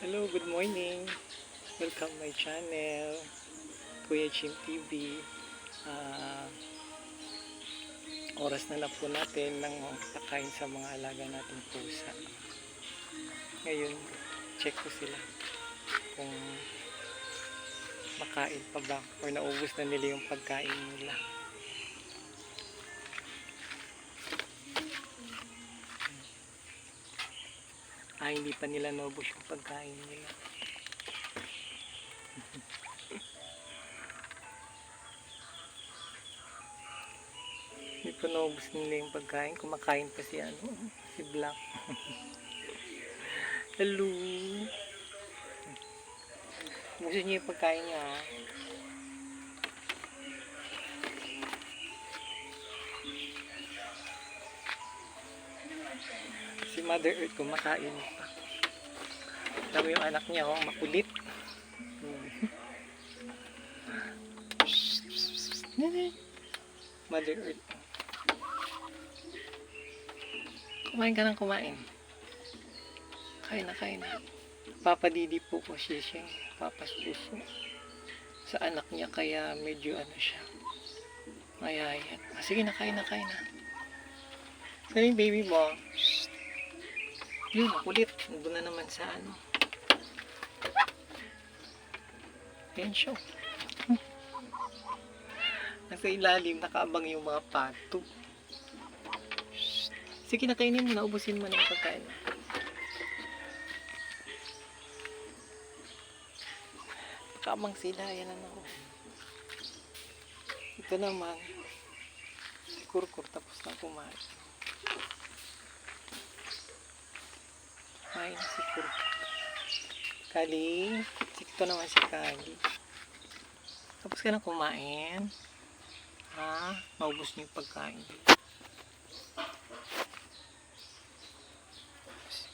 Hello, good morning. Welcome my channel, Kuya Chim TV. Ah, Oras na lang po natin ng pakain sa mga alaga nating pusa. Ngayon, check ko sila kung makain pa ba or naubos na nila yung pagkain nila. Hindi pa nila naubos yung pagkain nila. Hindi pa naubos nila yung pagkain. Kumakain pa si Black. Hello. Gusto niyo yung pagkain niya, ha? Si Mother Earth kumakain pa. Alam mo yung anak niya, makulit. Mother Earth. Kumain ka ng kumain. Kain na. Papa Didi po ko siya. Papas puso. Sa anak niya kaya medyo siya. Mayayan. Sige na, kain na. Saan yung baby mo? Yun, makulit. Nandun na naman sa Ayan siya. Nasa ilalim, nakaabang yung mga pato. Sige na, kainin mo na. Ubusin mo na yung pagkain. Nakaabang sila. Ayan na ako. Ito naman. Si Kurkur tapos na kumain. Kumain na si Kurkur. Kali. Ito naman si Kali. Tapos ka na kumain. Maubos niyo yung pagkain.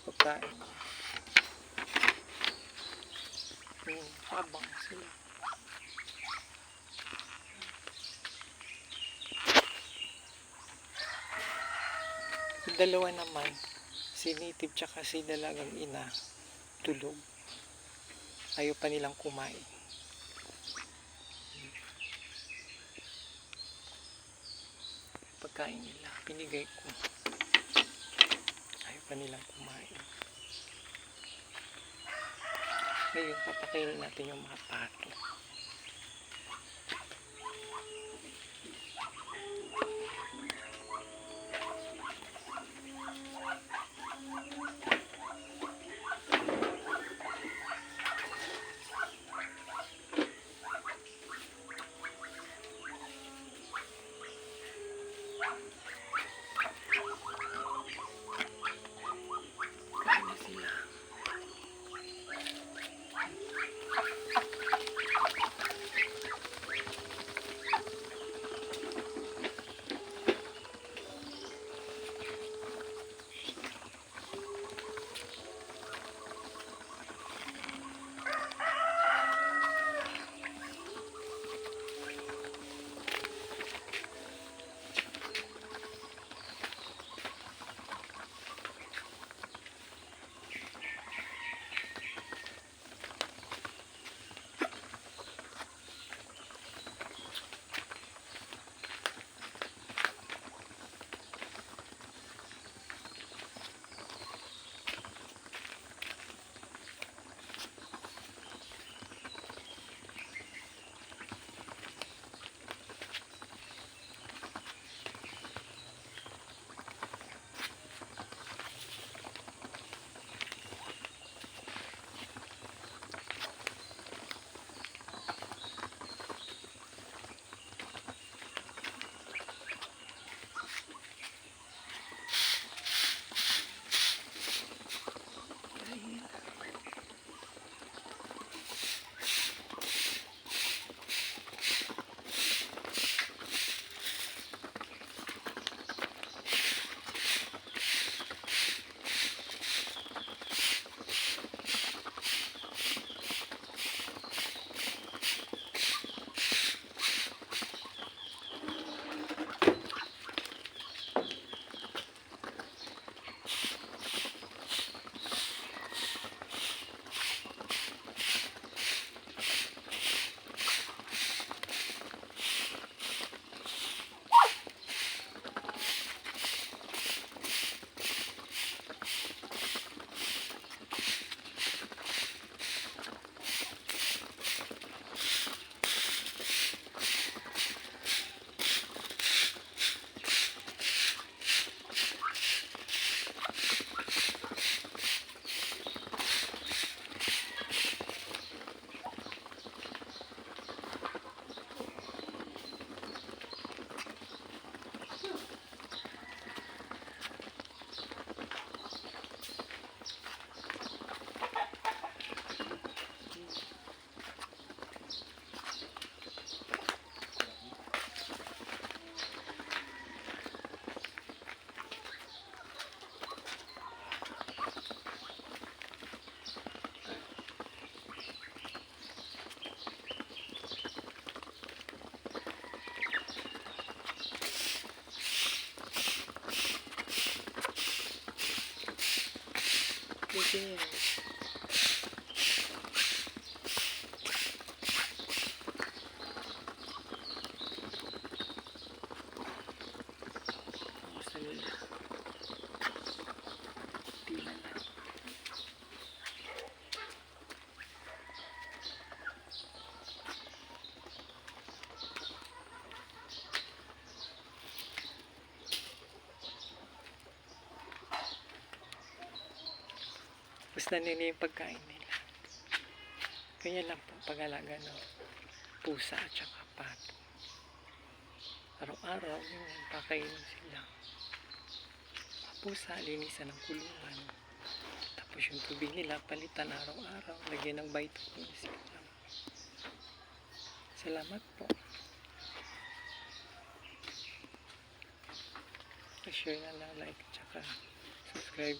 Pagkain. Abang sila. Yung dalawa naman, si Native tsaka si dalagang ina, tulog. Ayaw pa nilang kumain. Pagkain nila, pinigay ko. Ayaw pa nilang kumain. Ngayon, papakainin natin yung mga pato. Sige. Gusto nila. Tila lang. Basta nila yung pagkain nila. Kanya lang po pag-alaga ng pusa at saka pato. Araw-araw yun, pakainin sila. Pusa, linisan ng kulungan. Tapos yung tubig nila, palitan araw-araw. Lagyan ng vitamins. Salamat po. Share na lang, like, tsaka subscribe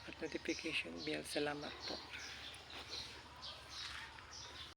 at notification bell. Salamat po.